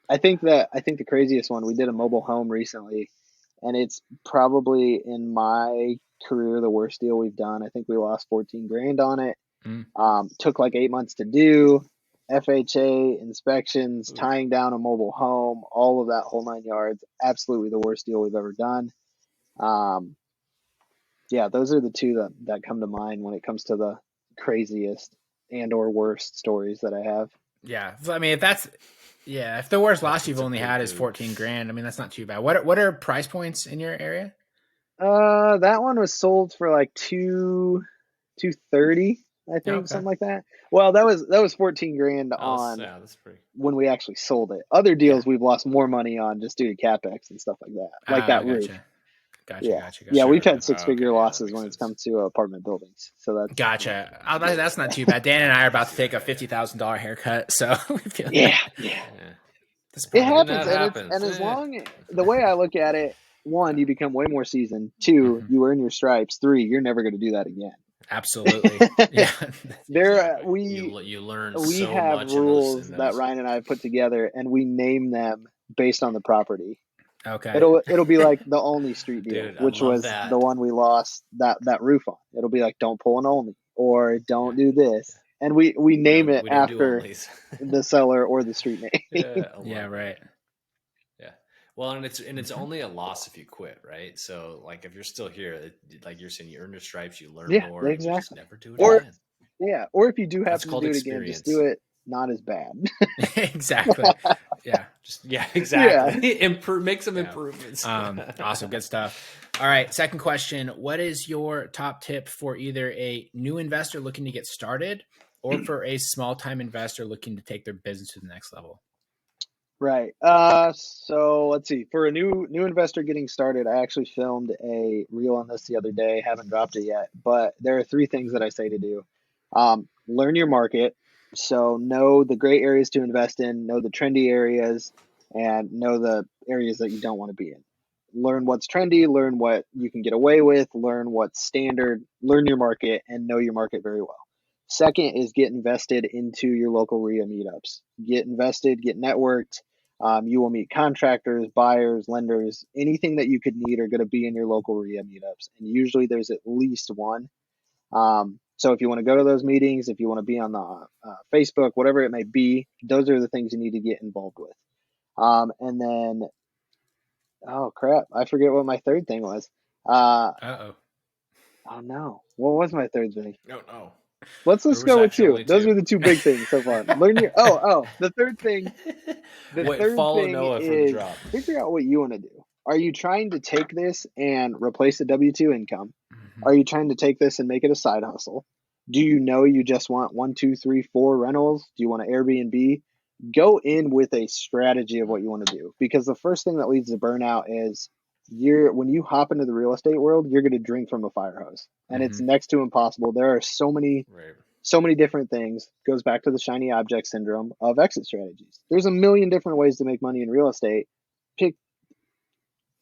I think the craziest one, we did a mobile home recently, and it's probably in my career the worst deal we've done. I think we lost $14,000 on it. Took like 8 months to do. FHA inspections, tying down a mobile home, all of that whole 9 yards. Absolutely the worst deal we've ever done. Those are the two that come to mind when it comes to the craziest and or worst stories that I have. Yeah. I mean, if the worst loss you've only had is $14,000, I mean, that's not too bad. What are price points in your area? That one was sold for like $230, I think, something like that. Well, that was $14,000 on when we actually sold it. Other deals we've lost more money on just due to CapEx and stuff like that, like that roof. Gotcha. Yeah, we've had 6-figure losses when it's come to apartment buildings. So that's gotcha. That's not too bad. Dan and I are about to take a $50,000 haircut, so we feel it happens. happens. And as long the way I look at it, 1, you become way more seasoned. 2, you earn your stripes. 3, you're never going to do that again. Absolutely. Yeah. You learn. We so have much rules that Ryan and I have put together, and we name them based on the property. Okay. It'll be like the only street deal, Dude, which was the one we lost that roof on. It'll be like, don't pull an only, or don't do this. And we name it after the seller or the street name. Yeah, right. Yeah. Well, and it's only a loss if you quit, right? So like if you're still here, like you're saying, you earn your stripes, you learn more, exactly. and you just never do it again. Yeah, or if you do have to do it again, just do it not as bad. Exactly. Yeah. Exactly. Yeah. Make some improvements. Awesome. Good stuff. All right. Second question. What is your top tip for either a new investor looking to get started or for a small time investor looking to take their business to the next level? Right. So let's see. For a new investor getting started, I actually filmed a reel on this the other day. Haven't dropped it yet, but there are 3 things that I say to do. Learn your market. So know the great areas to invest in, know the trendy areas, and know the areas that you don't want to be in. Learn what's trendy, learn what you can get away with, learn what's standard, learn your market, and know your market very well. Second is get invested into your local RIA meetups. Get invested, get networked. You will meet contractors, buyers, lenders, anything that you could need are going to be in your local RIA meetups. And usually there's at least one. So if you want to go to those meetings, if you want to be on the Facebook, whatever it may be, those are the things you need to get involved with. And then, oh crap, I forget what my third thing was. Uh-oh. Oh no, what was my third thing? No. Let's go with 2. Those were the 2 big things so far. Learn your the third thing. Follow Noah for the drop. Figure out what you want to do. Are you trying to take this and replace the W-2 income? Mm-hmm. Are you trying to take this and make it a side hustle? Do you know you just want 1, 2, 3, 4 rentals? Do you want an Airbnb? Go in with a strategy of what you want to do, because the first thing that leads to burnout is when you hop into the real estate world, you're going to drink from a fire hose, and it's next to impossible. There are so many different things. Goes back to the shiny object syndrome of exit strategies. There's a million different ways to make money in real estate. Pick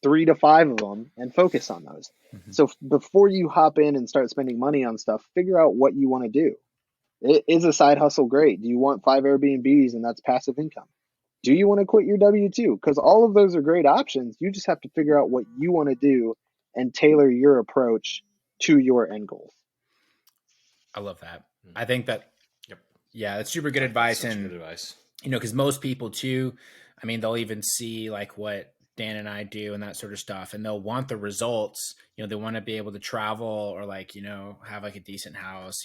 3 to 5 of them and focus on those. So before you hop in and start spending money on stuff, figure out what you want to do. Is a side hustle great? Do you want 5 Airbnbs and that's passive income? Do you want to quit your W-2? Because all of those are great options. You just have to figure out what you want to do and tailor your approach to your end goals. I love that. I think that, yeah, that's super good advice. And, because most people too, I mean, they'll even see like what Dan and I do and that sort of stuff, and they'll want the results. They want to be able to travel or like, have like a decent house,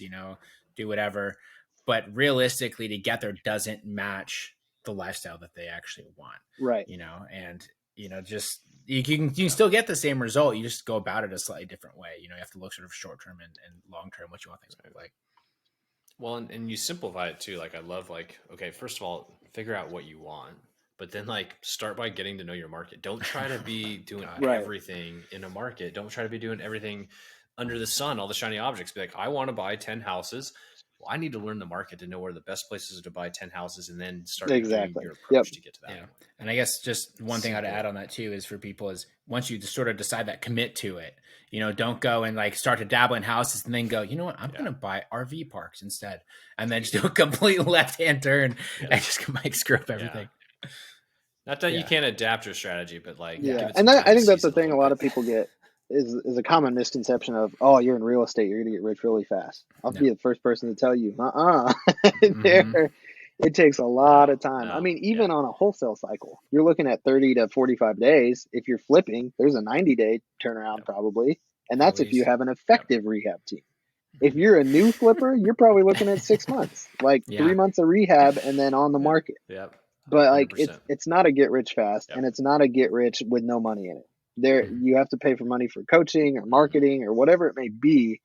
do whatever. But realistically, to get there doesn't match the lifestyle that they actually want. Right. And, just you can still get the same result. You just go about it a slightly different way. You have to look sort of short-term and long-term, what you want things to look like. Well, and you simplify it too. Like I love okay, first of all, figure out what you want, but then start by getting to know your market. Don't try to be doing everything in a market. Don't try to be doing everything under the sun, all the shiny objects. Be like, I want to buy 10 houses. Well, I need to learn the market to know where the best places are to buy 10 houses and then start doing your approach to get to that point. And I guess just one thing I'd add on that too is for people is once you just sort of decide that, commit to it. Don't go and start to dabble in houses and then go, you know what, I'm going to buy RV parks instead. And then just do a complete left-hand turn and just screw up everything. Yeah. Not that you can't adapt your strategy, but and I think that's the thing a lot of people get is a common misconception of, oh, you're in real estate, you're going to get rich really fast. I'll be the first person to tell you, it takes a lot of time. I mean, even on a wholesale cycle, you're looking at 30 to 45 days. If you're flipping, there's a 90-day turnaround probably. And that's if you have an effective rehab team. If you're a new flipper, you're probably looking at 6 months, 3 months of rehab and then on the market. But it's not a get rich fast, and it's not a get rich with no money in it. You have to pay for money for coaching or marketing or whatever it may be.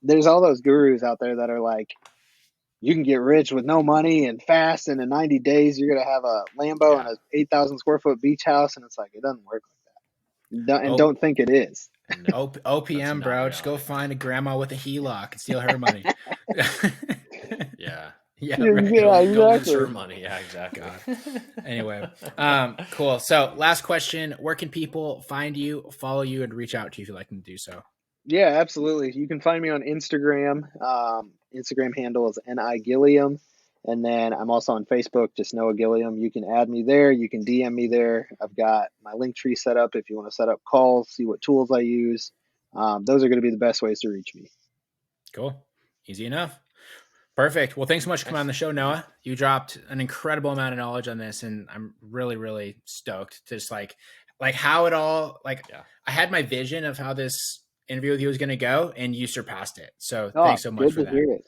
There's all those gurus out there that are like, you can get rich with no money and fast, and in 90 days you're gonna have a Lambo and a 8,000 square foot beach house, and it's like, it doesn't work like that. Don't think it is. OPM, bro. Just go find a grandma with a HELOC and steal her money. Exactly. Her money. Yeah, exactly. Anyway, cool. So last question, where can people find you, follow you, and reach out to you if you'd like them to do so? Yeah, absolutely. You can find me on Instagram. Instagram handle is Gilliom. And then I'm also on Facebook, just Noah Gilliom. You can add me there. You can DM me there. I've got my link tree set up if you want to set up calls, see what tools I use. Those are going to be the best ways to reach me. Cool. Easy enough. Perfect. Well, thanks so much for coming on the show, Noah. You dropped an incredible amount of knowledge on this, and I'm really, really stoked to just like how it all, I had my vision of how this interview with you was going to go, and you surpassed it. So thanks so much for that. Hear it.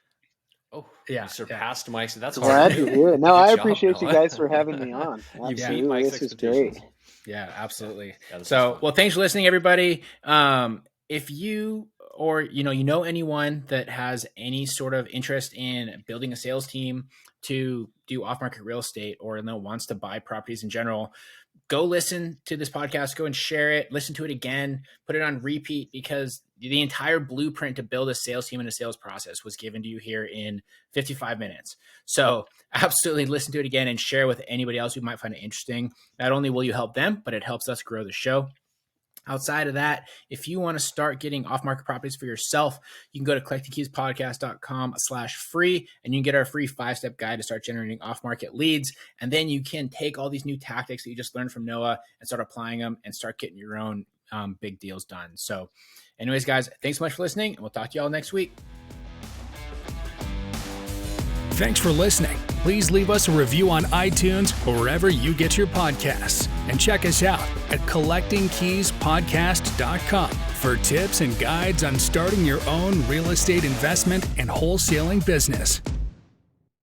Oh, yeah. You surpassed Mike's. That's glad hard. To hear it. No, I appreciate you guys for having me on. Absolutely. This is great. Yeah, absolutely. So, well, thanks for listening, everybody. If you or you know anyone that has any sort of interest in building a sales team to do off-market real estate, or wants to buy properties in general, go listen to this podcast, go and share it, listen to it again, put it on repeat, because the entire blueprint to build a sales team and a sales process was given to you here in 55 minutes. So absolutely listen to it again and share with anybody else who might find it interesting. Not only will you help them, but it helps us grow the show. Outside of that, if you want to start getting off-market properties for yourself, you can go to collectingkeyspodcast.com/free, and you can get our free 5-step guide to start generating off-market leads. And then you can take all these new tactics that you just learned from Noah and start applying them and start getting your own big deals done. So anyways, guys, thanks so much for listening, and we'll talk to you all next week. Thanks for listening. Please leave us a review on iTunes or wherever you get your podcasts. And check us out at collectingkeyspodcast.com for tips and guides on starting your own real estate investment and wholesaling business.